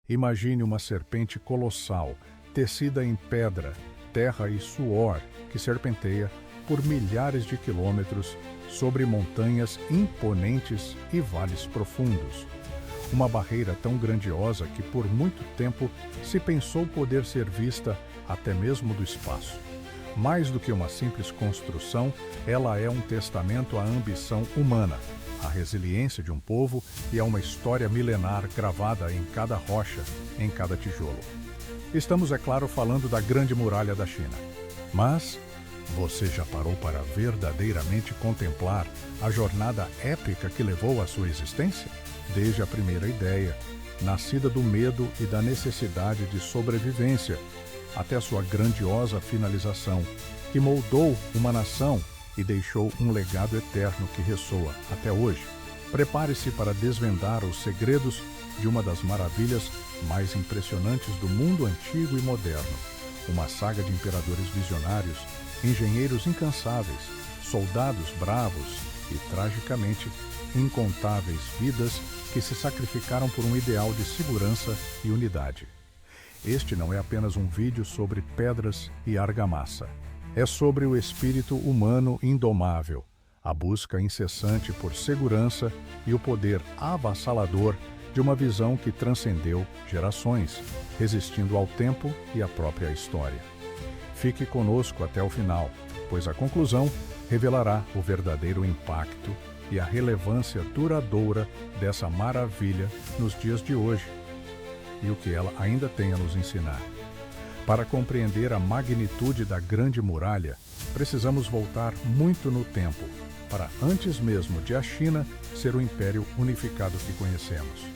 Imagine uma serpente colossal, tecida em pedra, terra e suor, que serpenteia por milhares de quilômetros sobre montanhas imponentes e vales profundos. Uma barreira tão grandiosa que por muito tempo se pensou poder ser vista até mesmo do espaço. Mais do que uma simples construção, ela é um testamento à ambição humana, à resiliência de um povo e a uma história milenar gravada em cada rocha, em cada tijolo. Estamos, é claro, falando da Grande Muralha da China. Mas você já parou para verdadeiramente contemplar a jornada épica que levou à sua existência? Desde a primeira ideia, nascida do medo e da necessidade de sobrevivência, até a sua grandiosa finalização, que moldou uma nação e deixou um legado eterno que ressoa até hoje. Prepare-se para desvendar os segredos de uma das maravilhas mais impressionantes do mundo antigo e moderno. Uma saga de imperadores visionários, engenheiros incansáveis, soldados bravos e, tragicamente, incontáveis vidas que se sacrificaram por um ideal de segurança e unidade. Este não é apenas um vídeo sobre pedras e argamassa. É sobre o espírito humano indomável, a busca incessante por segurança e o poder avassalador de uma visão que transcendeu gerações, resistindo ao tempo e à própria história. Fique conosco até o final, pois a conclusão revelará o verdadeiro impacto e a relevância duradoura dessa maravilha nos dias de hoje e o que ela ainda tem a nos ensinar. Para compreender a magnitude da Grande Muralha, precisamos voltar muito no tempo, para antes mesmo de a China ser o império unificado que conhecemos.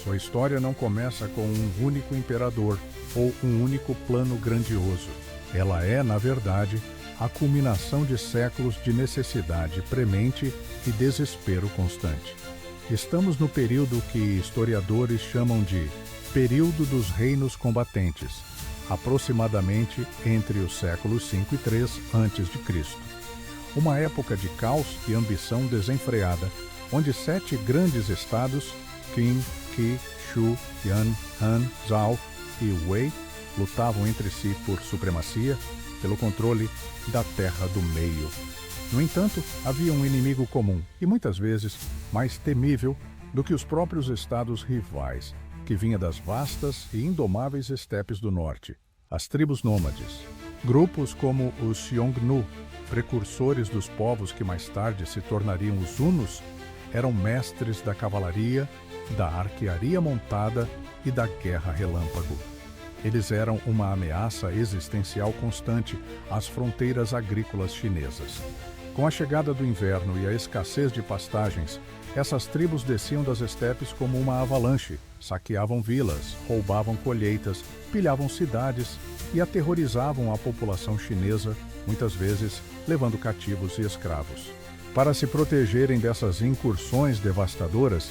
Sua história não começa com um único imperador ou um único plano grandioso. Ela é, na verdade, a culminação de séculos de necessidade premente e desespero constante. Estamos no período que historiadores chamam de período dos reinos combatentes, aproximadamente entre os séculos 5 e 3 a.C. Uma época de caos e ambição desenfreada, onde 7 grandes estados, Qin, Qi, Shu, Yan, Han, Zhao e Wei, lutavam entre si por supremacia, pelo controle da Terra do Meio. No entanto, havia um inimigo comum, e muitas vezes mais temível do que os próprios estados rivais, que vinha das vastas e indomáveis estepes do norte, as tribos nômades. Grupos como os Xiongnu, precursores dos povos que mais tarde se tornariam os Hunos, eram mestres da cavalaria, da arquearia montada e da guerra relâmpago. Eles eram uma ameaça existencial constante às fronteiras agrícolas chinesas. Com a chegada do inverno e a escassez de pastagens, essas tribos desciam das estepes como uma avalanche, saqueavam vilas, roubavam colheitas, pilhavam cidades e aterrorizavam a população chinesa, muitas vezes levando cativos e escravos. Para se protegerem dessas incursões devastadoras,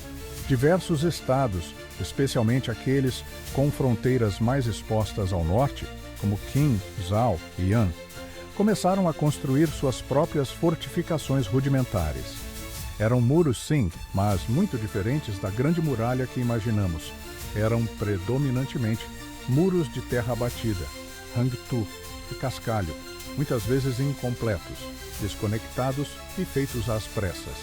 diversos estados, especialmente aqueles com fronteiras mais expostas ao norte, como Qin, Zhao e Yan, começaram a construir suas próprias fortificações rudimentares. Eram muros sim, mas muito diferentes da Grande Muralha que imaginamos. Eram predominantemente muros de terra batida, hangtu e cascalho, muitas vezes incompletos, desconectados e feitos às pressas.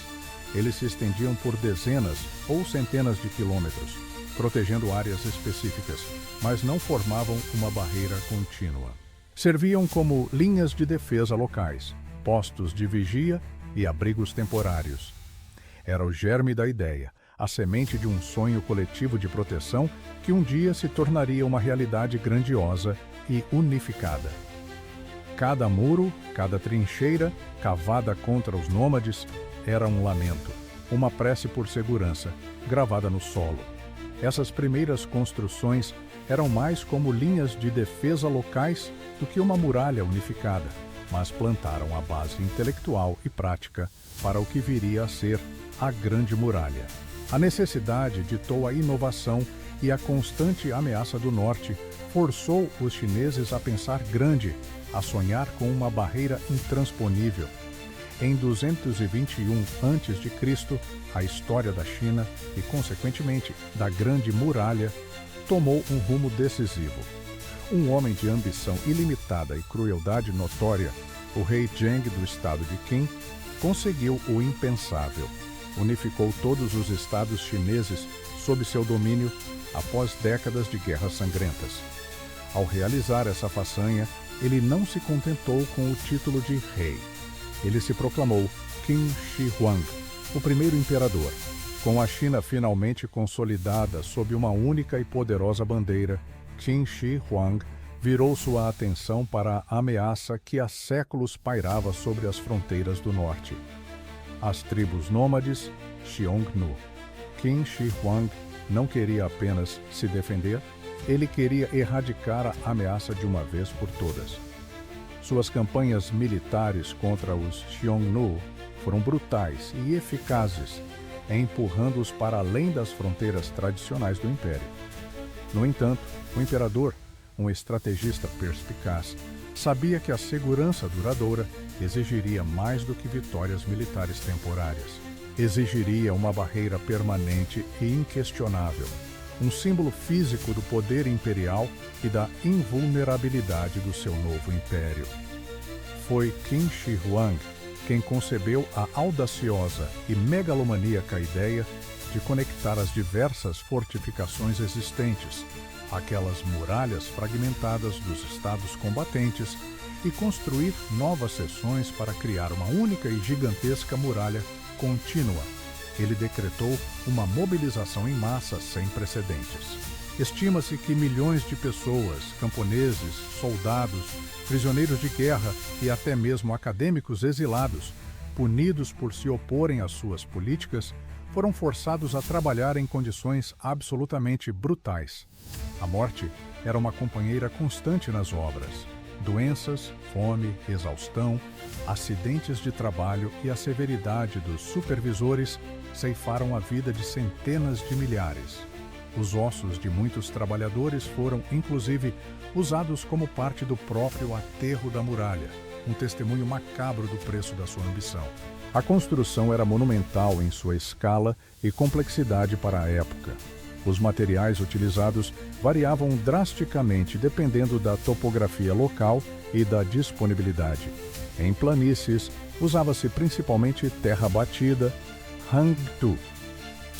Eles se estendiam por dezenas ou centenas de quilômetros, protegendo áreas específicas, mas não formavam uma barreira contínua. Serviam como linhas de defesa locais, postos de vigia e abrigos temporários. Era o germe da ideia, a semente de um sonho coletivo de proteção que um dia se tornaria uma realidade grandiosa e unificada. Cada muro, cada trincheira, cavada contra os nômades, era um lamento, uma prece por segurança, gravada no solo. Essas primeiras construções eram mais como linhas de defesa locais do que uma muralha unificada, mas plantaram a base intelectual e prática para o que viria a ser a Grande Muralha. A necessidade ditou a inovação e a constante ameaça do norte forçou os chineses a pensar grande, a sonhar com uma barreira intransponível. Em 221 a.C., a história da China e, consequentemente, da Grande Muralha tomou um rumo decisivo. Um homem de ambição ilimitada e crueldade notória, o rei Zheng do estado de Qin conseguiu o impensável. Unificou todos os estados chineses sob seu domínio após décadas de guerras sangrentas. Ao realizar essa façanha, ele não se contentou com o título de rei. Ele se proclamou Qin Shi Huang, o primeiro imperador. Com a China finalmente consolidada sob uma única e poderosa bandeira, Qin Shi Huang virou sua atenção para a ameaça que há séculos pairava sobre as fronteiras do norte. As tribos nômades Xiongnu. Qin Shi Huang não queria apenas se defender, ele queria erradicar a ameaça de uma vez por todas. Suas campanhas militares contra os Xiongnu foram brutais e eficazes, empurrando-os para além das fronteiras tradicionais do império. No entanto, o imperador, um estrategista perspicaz, sabia que a segurança duradoura exigiria mais do que vitórias militares temporárias. Exigiria uma barreira permanente e inquestionável, um símbolo físico do poder imperial e da invulnerabilidade do seu novo império. Foi Qin Shi Huang quem concebeu a audaciosa e megalomaníaca ideia de conectar as diversas fortificações existentes, aquelas muralhas fragmentadas dos estados combatentes, e construir novas seções para criar uma única e gigantesca muralha contínua. Ele decretou uma mobilização em massa sem precedentes. Estima-se que milhões de pessoas, camponeses, soldados, prisioneiros de guerra e até mesmo acadêmicos exilados, punidos por se oporem às suas políticas, foram forçados a trabalhar em condições absolutamente brutais. A morte era uma companheira constante nas obras. Doenças, fome, exaustão, acidentes de trabalho e a severidade dos supervisores ceifaram a vida de centenas de milhares. Os ossos de muitos trabalhadores foram, inclusive, usados como parte do próprio aterro da muralha, um testemunho macabro do preço da sua ambição. A construção era monumental em sua escala e complexidade para a época. Os materiais utilizados variavam drasticamente dependendo da topografia local e da disponibilidade. Em planícies, usava-se principalmente terra batida, hangtu,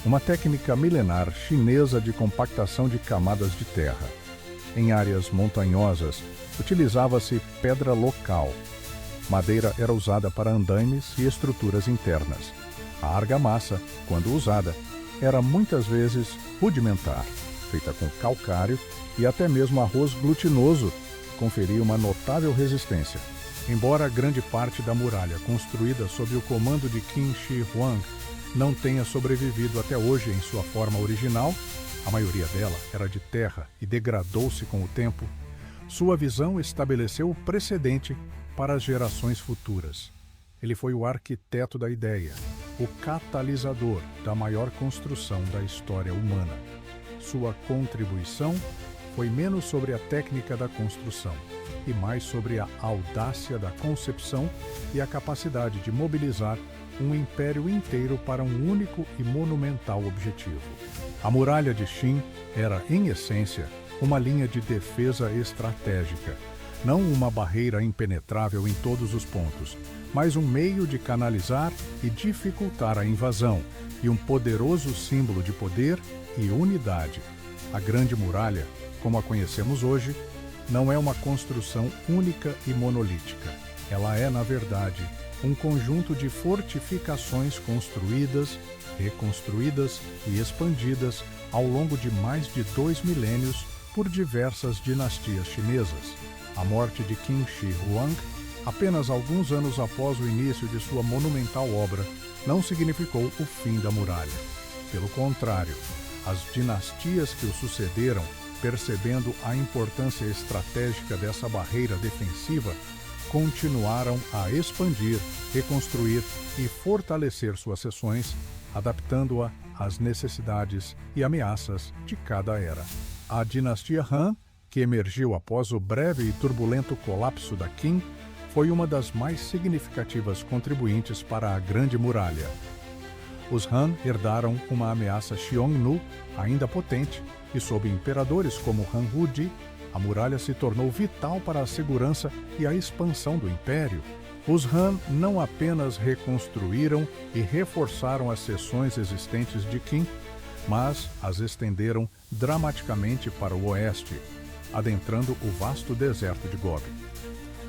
uma técnica milenar chinesa de compactação de camadas de terra. Em áreas montanhosas, utilizava-se pedra local. Madeira era usada para andaimes e estruturas internas. A argamassa, quando usada, era muitas vezes rudimentar, feita com calcário e até mesmo arroz glutinoso, que conferia uma notável resistência. Embora grande parte da muralha construída sob o comando de Qin Shi Huang não tenha sobrevivido até hoje em sua forma original, a maioria dela era de terra e degradou-se com o tempo, sua visão estabeleceu o precedente para as gerações futuras. Ele foi o arquiteto da ideia, o catalisador da maior construção da história humana. Sua contribuição foi menos sobre a técnica da construção e mais sobre a audácia da concepção e a capacidade de mobilizar um império inteiro para um único e monumental objetivo. A muralha de Qin era, em essência, uma linha de defesa estratégica, não uma barreira impenetrável em todos os pontos, mas um meio de canalizar e dificultar a invasão e um poderoso símbolo de poder e unidade. A Grande Muralha, como a conhecemos hoje, não é uma construção única e monolítica. Ela é, na verdade, um conjunto de fortificações construídas, reconstruídas e expandidas ao longo de mais de 2 milênios por diversas dinastias chinesas. A morte de Qin Shi Huang, apenas alguns anos após o início de sua monumental obra, não significou o fim da muralha. Pelo contrário, as dinastias que o sucederam, percebendo a importância estratégica dessa barreira defensiva, continuaram a expandir, reconstruir e fortalecer suas seções, adaptando-a às necessidades e ameaças de cada era. A dinastia Han, que emergiu após o breve e turbulento colapso da Qin, foi uma das mais significativas contribuintes para a Grande Muralha. Os Han herdaram uma ameaça Xiongnu ainda potente e sob imperadores como Han-Wudi, a muralha se tornou vital para a segurança e a expansão do império. Os Han não apenas reconstruíram e reforçaram as seções existentes de Qin, mas as estenderam dramaticamente para o oeste, adentrando o vasto deserto de Gobi.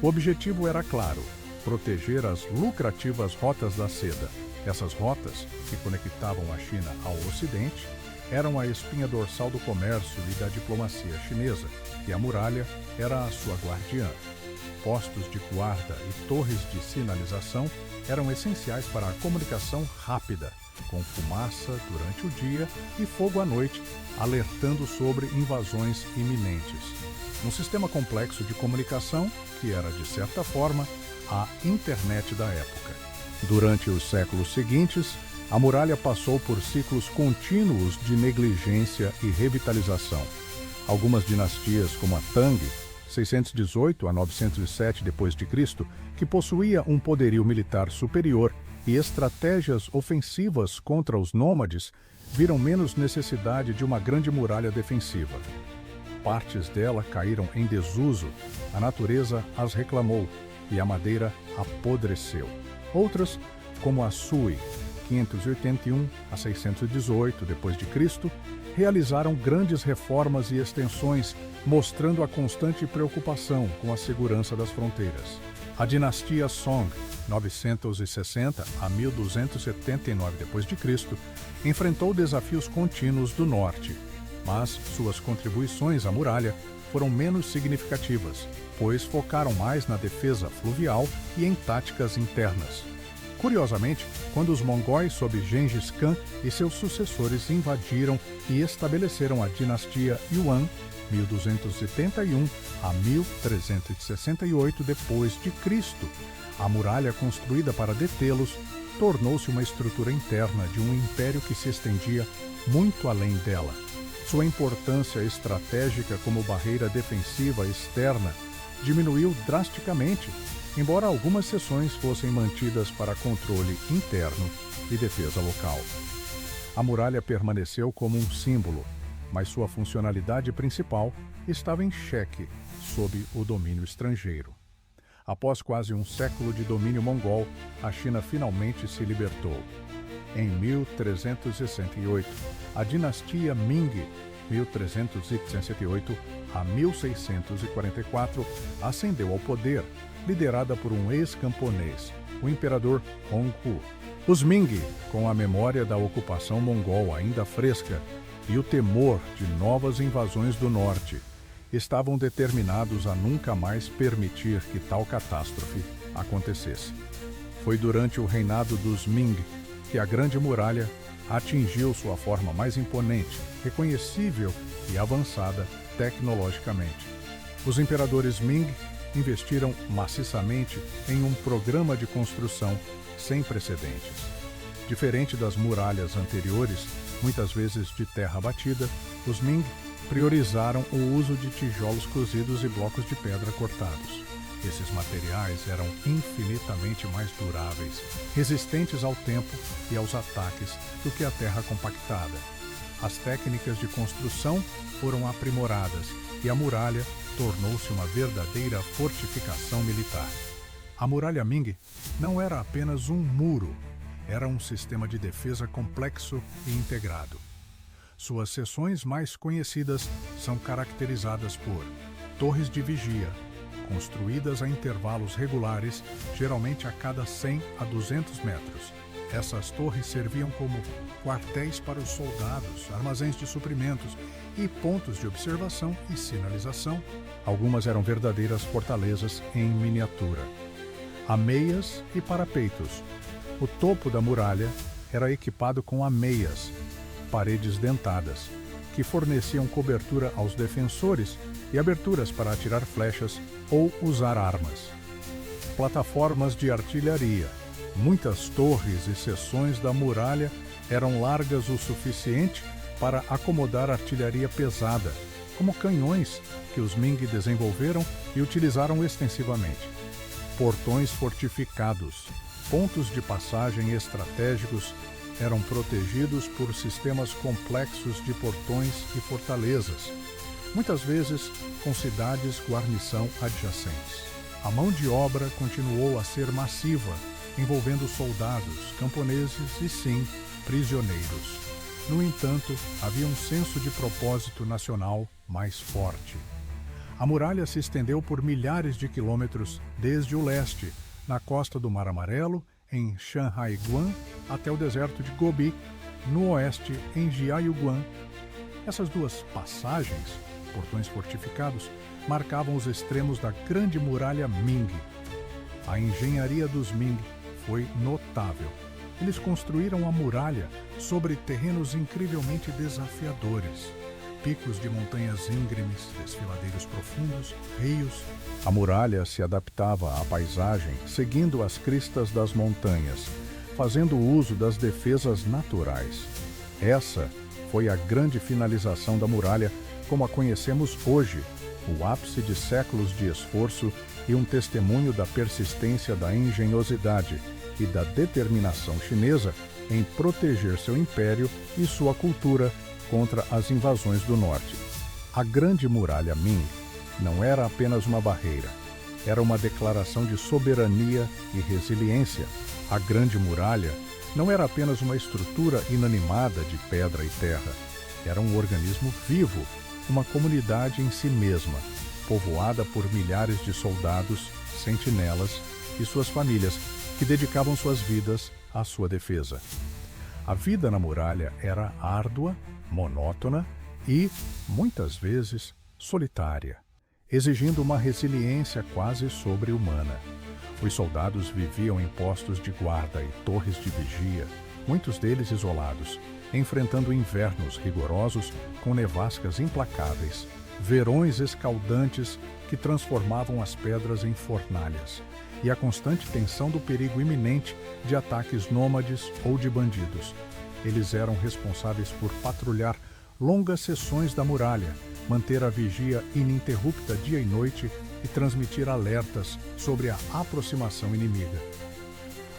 O objetivo era claro: proteger as lucrativas rotas da seda. Essas rotas, que conectavam a China ao Ocidente, eram a espinha dorsal do comércio e da diplomacia chinesa, e a muralha era a sua guardiã. Postos de guarda e torres de sinalização eram essenciais para a comunicação rápida, com fumaça durante o dia e fogo à noite, alertando sobre invasões iminentes. Um sistema complexo de comunicação que era, de certa forma, a internet da época. Durante os séculos seguintes, a muralha passou por ciclos contínuos de negligência e revitalização. Algumas dinastias, como a Tang, 618 a 907 d.C., que possuía um poderio militar superior e estratégias ofensivas contra os nômades, viram menos necessidade de uma grande muralha defensiva. Partes dela caíram em desuso, a natureza as reclamou e a madeira apodreceu. Outras, como a Sui, 581 a 618 d.C., realizaram grandes reformas e extensões, mostrando a constante preocupação com a segurança das fronteiras. A dinastia Song, 960 a 1279 d.C., enfrentou desafios contínuos do norte, mas suas contribuições à muralha foram menos significativas, pois focaram mais na defesa fluvial e em táticas internas. Curiosamente, quando os mongóis sob Gengis Khan e seus sucessores invadiram e estabeleceram a dinastia Yuan, 1271 a 1368 d.C., a muralha construída para detê-los tornou-se uma estrutura interna de um império que se estendia muito além dela. Sua importância estratégica como barreira defensiva externa diminuiu drasticamente, embora algumas seções fossem mantidas para controle interno e defesa local. A muralha permaneceu como um símbolo, mas sua funcionalidade principal estava em xeque sob o domínio estrangeiro. Após quase um século de domínio mongol, a China finalmente se libertou. Em 1368, a dinastia Ming, 1368 a 1644, ascendeu ao poder, liderada por um ex-camponês, o imperador Hongwu. Os Ming, com a memória da ocupação mongol ainda fresca e o temor de novas invasões do norte, estavam determinados a nunca mais permitir que tal catástrofe acontecesse. Foi durante o reinado dos Ming que a Grande Muralha atingiu sua forma mais imponente, reconhecível e avançada tecnologicamente. Os imperadores Ming investiram maciçamente em um programa de construção sem precedentes. Diferente das muralhas anteriores, muitas vezes de terra batida, os Ming priorizaram o uso de tijolos cozidos e blocos de pedra cortados. Esses materiais eram infinitamente mais duráveis, resistentes ao tempo e aos ataques do que a terra compactada. As técnicas de construção foram aprimoradas e a muralha tornou-se uma verdadeira fortificação militar. A muralha Ming não era apenas um muro, era um sistema de defesa complexo e integrado. Suas seções mais conhecidas são caracterizadas por torres de vigia, construídas a intervalos regulares, geralmente a cada 100 a 200 metros. Essas torres serviam como quartéis para os soldados, armazéns de suprimentos e pontos de observação e sinalização. Algumas eram verdadeiras fortalezas em miniatura. Ameias e parapeitos. O topo da muralha era equipado com ameias, paredes dentadas, que forneciam cobertura aos defensores e aberturas para atirar flechas ou usar armas. Plataformas de artilharia. Muitas torres e seções da muralha eram largas o suficiente para acomodar artilharia pesada, como canhões que os Ming desenvolveram e utilizaram extensivamente. Portões fortificados, pontos de passagem estratégicos, eram protegidos por sistemas complexos de portões e fortalezas, muitas vezes com cidades guarnição adjacentes. A mão de obra continuou a ser massiva, envolvendo soldados, camponeses e, sim, prisioneiros. No entanto, havia um senso de propósito nacional mais forte. A muralha se estendeu por milhares de quilômetros desde o leste, na costa do Mar Amarelo, em Shanhaiguan, até o deserto de Gobi, no oeste, em Jiayuguan. Essas duas passagens, portões fortificados, marcavam os extremos da Grande Muralha Ming. A engenharia dos Ming foi notável. Eles construíram a muralha sobre terrenos incrivelmente desafiadores. Picos de montanhas íngremes, desfiladeiros profundos, rios. A muralha se adaptava à paisagem seguindo as cristas das montanhas, fazendo uso das defesas naturais. Essa foi a grande finalização da muralha como a conhecemos hoje, o ápice de séculos de esforço e um testemunho da persistência da engenhosidade e da determinação chinesa em proteger seu império e sua cultura contra as invasões do norte. A Grande Muralha Ming não era apenas uma barreira, era uma declaração de soberania e resiliência. A Grande Muralha não era apenas uma estrutura inanimada de pedra e terra, era um organismo vivo, uma comunidade em si mesma, povoada por milhares de soldados, sentinelas e suas famílias que dedicavam suas vidas à sua defesa. A vida na muralha era árdua, monótona e, muitas vezes, solitária, exigindo uma resiliência quase sobre-humana. Os soldados viviam em postos de guarda e torres de vigia, muitos deles isolados, enfrentando invernos rigorosos com nevascas implacáveis, verões escaldantes que transformavam as pedras em fornalhas, e a constante tensão do perigo iminente de ataques nômades ou de bandidos. Eles eram responsáveis por patrulhar longas seções da muralha, manter a vigia ininterrupta dia e noite e transmitir alertas sobre a aproximação inimiga.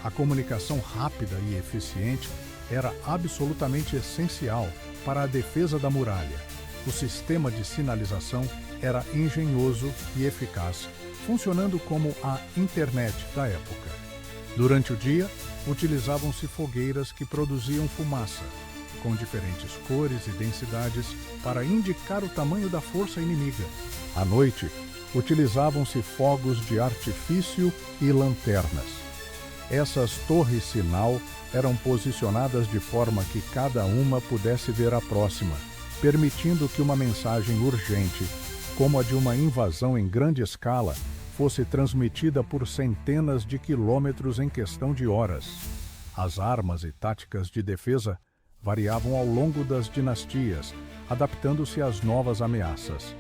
A comunicação rápida e eficiente era absolutamente essencial para a defesa da muralha. O sistema de sinalização era engenhoso e eficaz, funcionando como a internet da época. Durante o dia, utilizavam-se fogueiras que produziam fumaça, com diferentes cores e densidades para indicar o tamanho da força inimiga. À noite, utilizavam-se fogos de artifício e lanternas. Essas torres-sinal eram posicionadas de forma que cada uma pudesse ver a próxima, permitindo que uma mensagem urgente, como a de uma invasão em grande escala, fosse transmitida por centenas de quilômetros em questão de horas. As armas e táticas de defesa variavam ao longo das dinastias, adaptando-se às novas ameaças.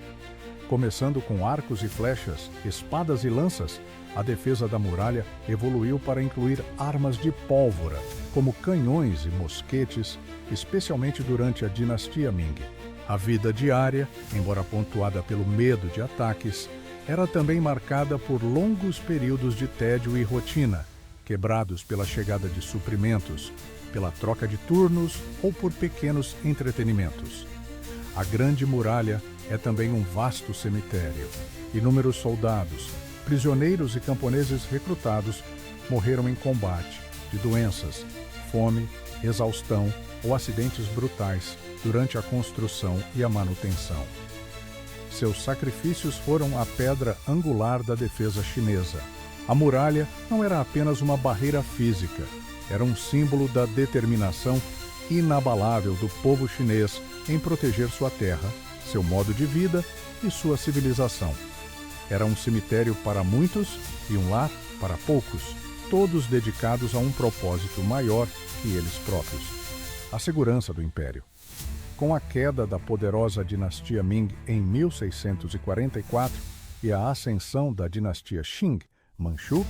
Começando com arcos e flechas, espadas e lanças, a defesa da muralha evoluiu para incluir armas de pólvora, como canhões e mosquetes, especialmente durante a dinastia Ming. A vida diária, embora pontuada pelo medo de ataques, era também marcada por longos períodos de tédio e rotina, quebrados pela chegada de suprimentos, pela troca de turnos ou por pequenos entretenimentos. A Grande Muralha é também um vasto cemitério. Inúmeros soldados, prisioneiros e camponeses recrutados morreram em combate, de doenças, fome, exaustão ou acidentes brutais durante a construção e a manutenção. Seus sacrifícios foram a pedra angular da defesa chinesa. A muralha não era apenas uma barreira física, era um símbolo da determinação inabalável do povo chinês em proteger sua terra, seu modo de vida e sua civilização. Era um cemitério para muitos e um lar para poucos, todos dedicados a um propósito maior que eles próprios: a segurança do império. Com a queda da poderosa dinastia Ming em 1644 e a ascensão da dinastia Qing, Manchu,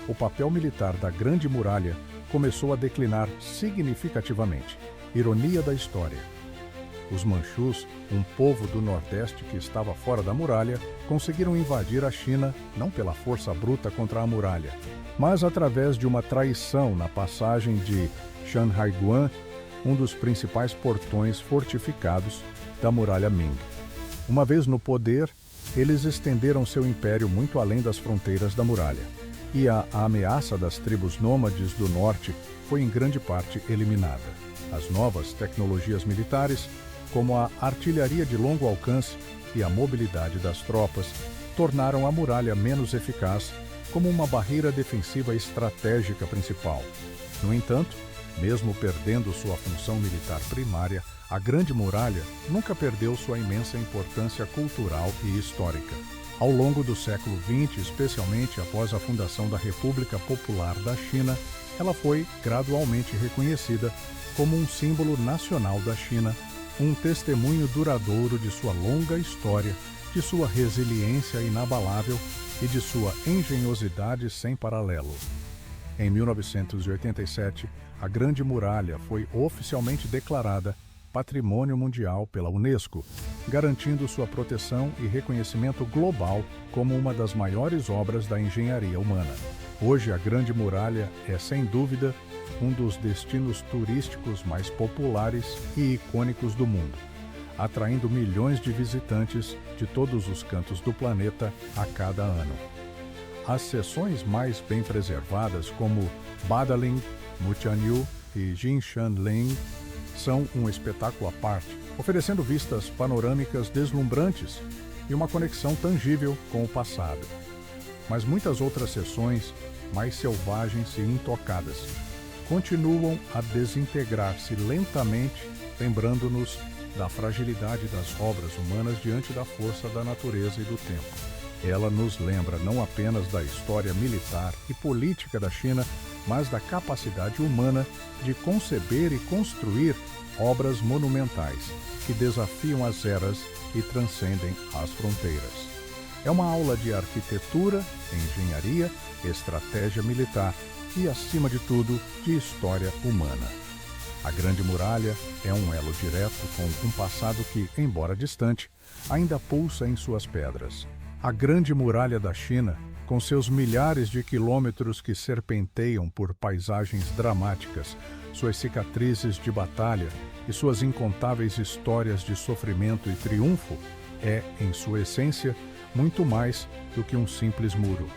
o papel militar da Grande Muralha começou a declinar significativamente. Ironia da história. Os Manchus, um povo do Nordeste que estava fora da muralha, conseguiram invadir a China não pela força bruta contra a muralha, mas através de uma traição na passagem de Shanhaiguan, um dos principais portões fortificados da muralha Ming. Uma vez no poder, eles estenderam seu império muito além das fronteiras da muralha, e a ameaça das tribos nômades do norte foi em grande parte eliminada. As novas tecnologias militares, como a artilharia de longo alcance e a mobilidade das tropas, tornaram a muralha menos eficaz como uma barreira defensiva estratégica principal. No entanto, mesmo perdendo sua função militar primária, a Grande Muralha nunca perdeu sua imensa importância cultural e histórica. Ao longo do século XX, especialmente após a fundação da República Popular da China, ela foi gradualmente reconhecida como um símbolo nacional da China, um testemunho duradouro de sua longa história, de sua resiliência inabalável e de sua engenhosidade sem paralelo. Em 1987, a Grande Muralha foi oficialmente declarada Patrimônio Mundial pela Unesco, garantindo sua proteção e reconhecimento global como uma das maiores obras da engenharia humana. Hoje, a Grande Muralha é, sem dúvida, um dos destinos turísticos mais populares e icônicos do mundo, atraindo milhões de visitantes de todos os cantos do planeta a cada ano. As seções mais bem preservadas, como Badaling, Mutianyu e Jinshanling, são um espetáculo à parte, oferecendo vistas panorâmicas deslumbrantes e uma conexão tangível com o passado. Mas muitas outras seções, mais selvagens e intocadas, continuam a desintegrar-se lentamente, lembrando-nos da fragilidade das obras humanas diante da força da natureza e do tempo. Ela nos lembra não apenas da história militar e política da China, mas da capacidade humana de conceber e construir obras monumentais que desafiam as eras e transcendem as fronteiras. É uma aula de arquitetura, engenharia, estratégia militar e, acima de tudo, de história humana. A Grande Muralha é um elo direto com um passado que, embora distante, ainda pulsa em suas pedras. A Grande Muralha da China, com seus milhares de quilômetros que serpenteiam por paisagens dramáticas, suas cicatrizes de batalha e suas incontáveis histórias de sofrimento e triunfo, é, em sua essência, muito mais do que um simples muro.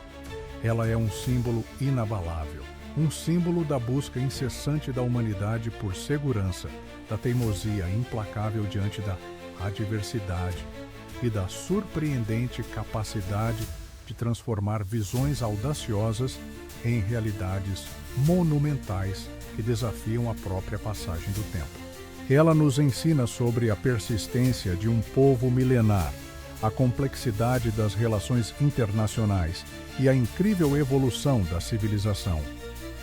Ela é um símbolo inabalável, um símbolo da busca incessante da humanidade por segurança, da teimosia implacável diante da adversidade e da surpreendente capacidade de transformar visões audaciosas em realidades monumentais que desafiam a própria passagem do tempo. Ela nos ensina sobre a persistência de um povo milenar, a complexidade das relações internacionais e a incrível evolução da civilização.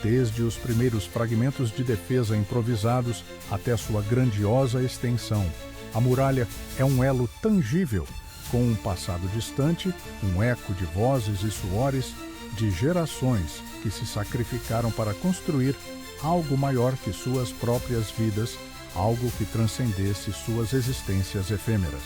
Desde os primeiros fragmentos de defesa improvisados até sua grandiosa extensão, a muralha é um elo tangível com um passado distante, um eco de vozes e suores de gerações que se sacrificaram para construir algo maior que suas próprias vidas, algo que transcendesse suas existências efêmeras.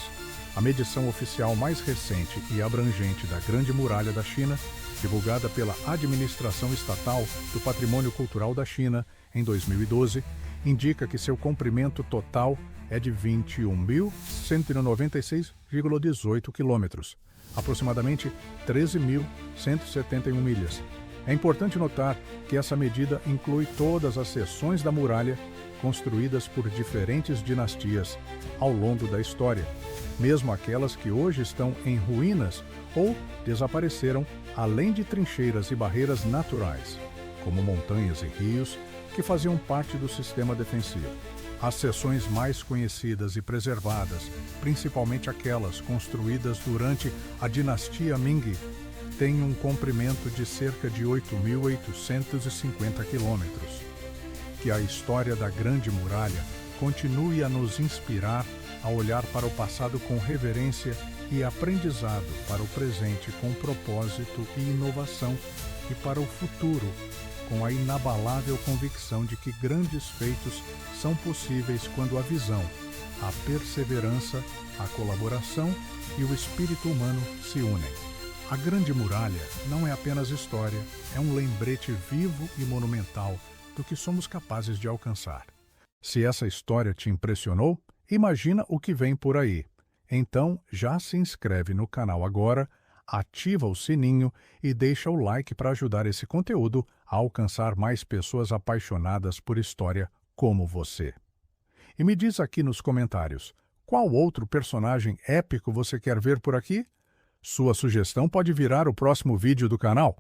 A medição oficial mais recente e abrangente da Grande Muralha da China, divulgada pela Administração Estatal do Patrimônio Cultural da China em 2012, indica que seu comprimento total é de 21.196,18 quilômetros, aproximadamente 13.171 milhas. É importante notar que essa medida inclui todas as seções da muralha construídas por diferentes dinastias ao longo da história, mesmo aquelas que hoje estão em ruínas ou desapareceram, além de trincheiras e barreiras naturais, como montanhas e rios, que faziam parte do sistema defensivo. As seções mais conhecidas e preservadas, principalmente aquelas construídas durante a dinastia Ming, têm um comprimento de cerca de 8.850 quilômetros. Que a história da Grande Muralha continue a nos inspirar a olhar para o passado com reverência e aprendizado, para o presente com propósito e inovação e para o futuro com a inabalável convicção de que grandes feitos são possíveis quando a visão, a perseverança, a colaboração e o espírito humano se unem. A Grande Muralha não é apenas história, é um lembrete vivo e monumental do que somos capazes de alcançar. Se essa história te impressionou, imagina o que vem por aí. Então, já se inscreve no canal agora, ativa o sininho e deixa o like para ajudar esse conteúdo a alcançar mais pessoas apaixonadas por história como você. E me diz aqui nos comentários, qual outro personagem épico você quer ver por aqui? Sua sugestão pode virar o próximo vídeo do canal.